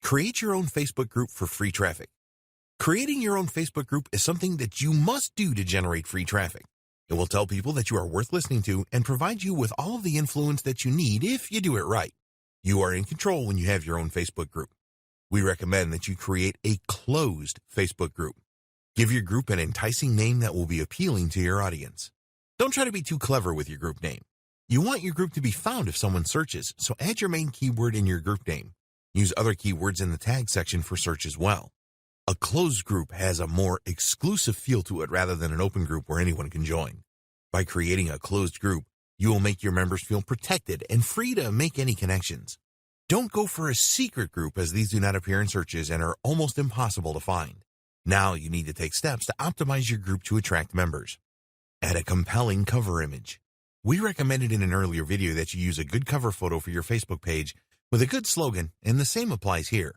Create your own Facebook group for free traffic. Creating your own Facebook group is something that you must do to generate free traffic. It will tell people that you are worth listening to and provide you with all of the influence that you need if you do it right. You are in control when you have your own Facebook group. We recommend that you create a closed Facebook group. Give your group an enticing name that will be appealing to your audience. Don't try to be too clever with your group name. You want your group to be found if someone searches, so add your main keyword in your group name. Use other keywords in the tag section for search as well. A closed group has a more exclusive feel to it rather than an open group where anyone can join. By creating a closed group, you will make your members feel protected and free to make any connections. Don't go for a secret group, as these do not appear in searches and are almost impossible to find. Now you need to take steps to optimize your group to attract members. Add a compelling cover image. We recommended in an earlier video that you use a good cover photo for your Facebook page with a good slogan, and the same applies here.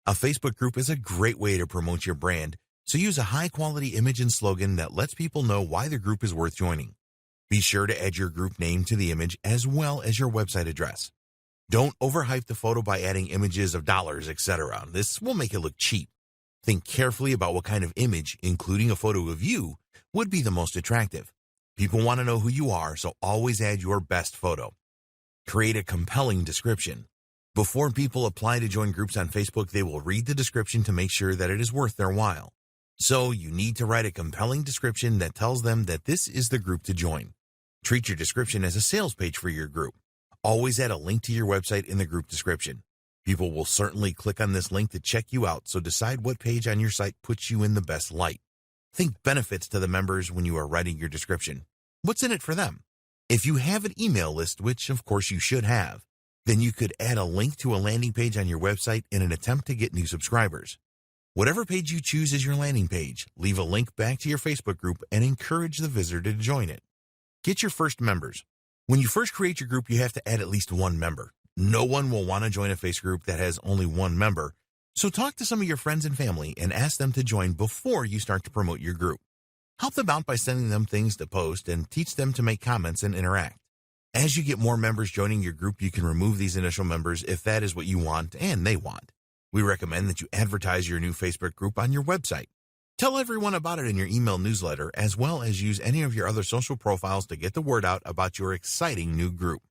A Facebook group is a great way to promote your brand, so use a high-quality image and slogan that lets people know why the group is worth joining. Be sure to add your group name to the image as well as your website address. Don't overhype the photo by adding images of dollars, etc. This will make it look cheap. Think carefully about what kind of image, including a photo of you, would be the most attractive. People want to know who you are, so always add your best photo. Create a compelling description. Before people apply to join groups on Facebook, they will read the description to make sure that it is worth their while. So you need to write a compelling description that tells them that this is the group to join. Treat your description as a sales page for your group. Always add a link to your website in the group description. People will certainly click on this link to check you out, so decide what page on your site puts you in the best light. Think benefits to the members when you are writing your description. What's in it for them? If you have an email list, which of course you should have, then you could add a link to a landing page on your website in an attempt to get new subscribers. Whatever page you choose as your landing page, leave a link back to your Facebook group and encourage the visitor to join it. Get your first members. When you first create your group, you have to add at least one member. No one will want to join a Facebook group that has only one member, so talk to some of your friends and family and ask them to join before you start to promote your group. Help them out by sending them things to post and teach them to make comments and interact. As you get more members joining your group, you can remove these initial members if that is what you want and they want. We recommend that you advertise your new Facebook group on your website. Tell everyone about it in your email newsletter, as well as use any of your other social profiles to get the word out about your exciting new group.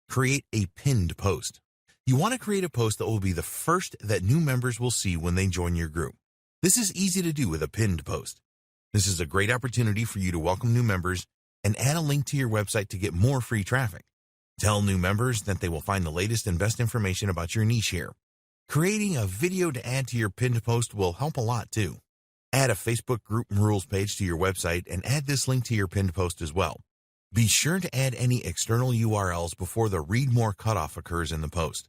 Create a pinned post. You want to create a post that will be the first that new members will see when they join your group. This is easy to do with a pinned post. This is a great opportunity for you to welcome new members and add a link to your website to get more free traffic. Tell new members that they will find the latest and best information about your niche here. Creating a video to add to your pinned post will help a lot too. Add a Facebook group rules page to your website and add this link to your pinned post as well. Be sure to add any external URLs before the read more cutoff occurs in the post.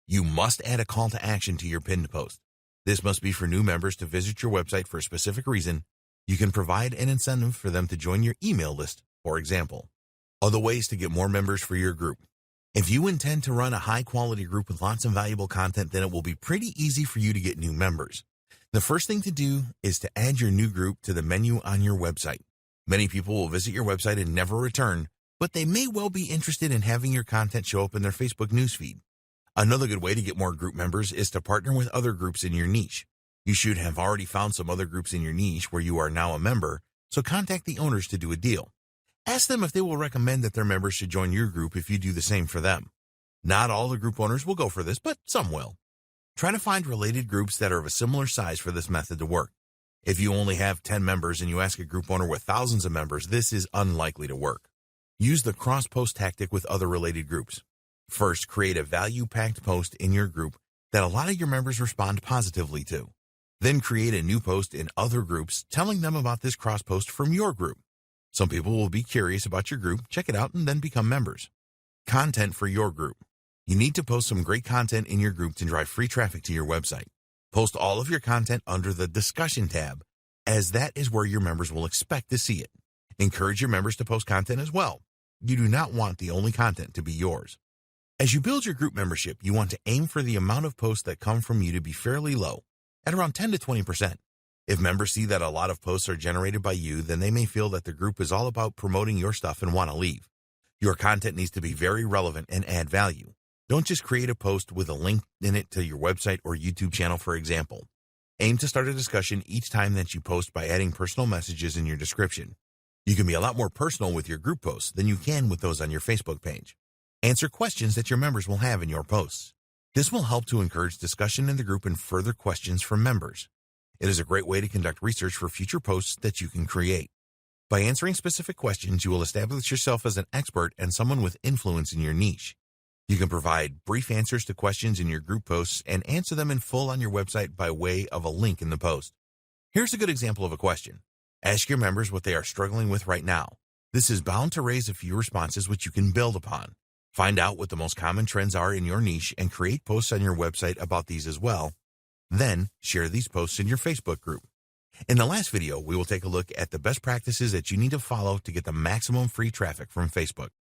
You must add a call to action to your pinned post. This must be for new members to visit your website for a specific reason. You can provide an incentive for them to join your email list, for example. Other ways to get more members for your group. If you intend to run a high-quality group with lots of valuable content, then it will be pretty easy for you to get new members. The first thing to do is to add your new group to the menu on your website. Many people will visit your website and never return, but they may well be interested in having your content show up in their Facebook newsfeed. Another good way to get more group members is to partner with other groups in your niche. You should have already found some other groups in your niche where you are now a member, so contact the owners to do a deal. Ask them if they will recommend that their members should join your group if you do the same for them. Not all the group owners will go for this, but some will. Try to find related groups that are of a similar size for this method to work. If you only have 10 members and you ask a group owner with thousands of members, this is unlikely to work. Use the cross-post tactic with other related groups. First, create a value-packed post in your group that a lot of your members respond positively to. Then create a new post in other groups telling them about this cross-post from your group. Some people will be curious about your group, check it out, and then become members. Content for your group. You need to post some great content in your group to drive free traffic to your website. Post all of your content under the Discussion tab, as that is where your members will expect to see it. Encourage your members to post content as well. You do not want the only content to be yours. As you build your group membership, you want to aim for the amount of posts that come from you to be fairly low, at around 10 to 20%. If members see that a lot of posts are generated by you, then they may feel that the group is all about promoting your stuff and want to leave. Your content needs to be very relevant and add value. Don't just create a post with a link in it to your website or YouTube channel, for example. Aim to start a discussion each time that you post by adding personal messages in your description. You can be a lot more personal with your group posts than you can with those on your Facebook page. Answer questions that your members will have in your posts. This will help to encourage discussion in the group and further questions from members. It is a great way to conduct research for future posts that you can create. By answering specific questions, you will establish yourself as an expert and someone with influence in your niche. You can provide brief answers to questions in your group posts and answer them in full on your website by way of a link in the post. Here's a good example of a question. Ask your members what they are struggling with right now. This is bound to raise a few responses which you can build upon. Find out what the most common trends are in your niche and create posts on your website about these as well. Then, share these posts in your Facebook group. In the last video, we will take a look at the best practices that you need to follow to get the maximum free traffic from Facebook.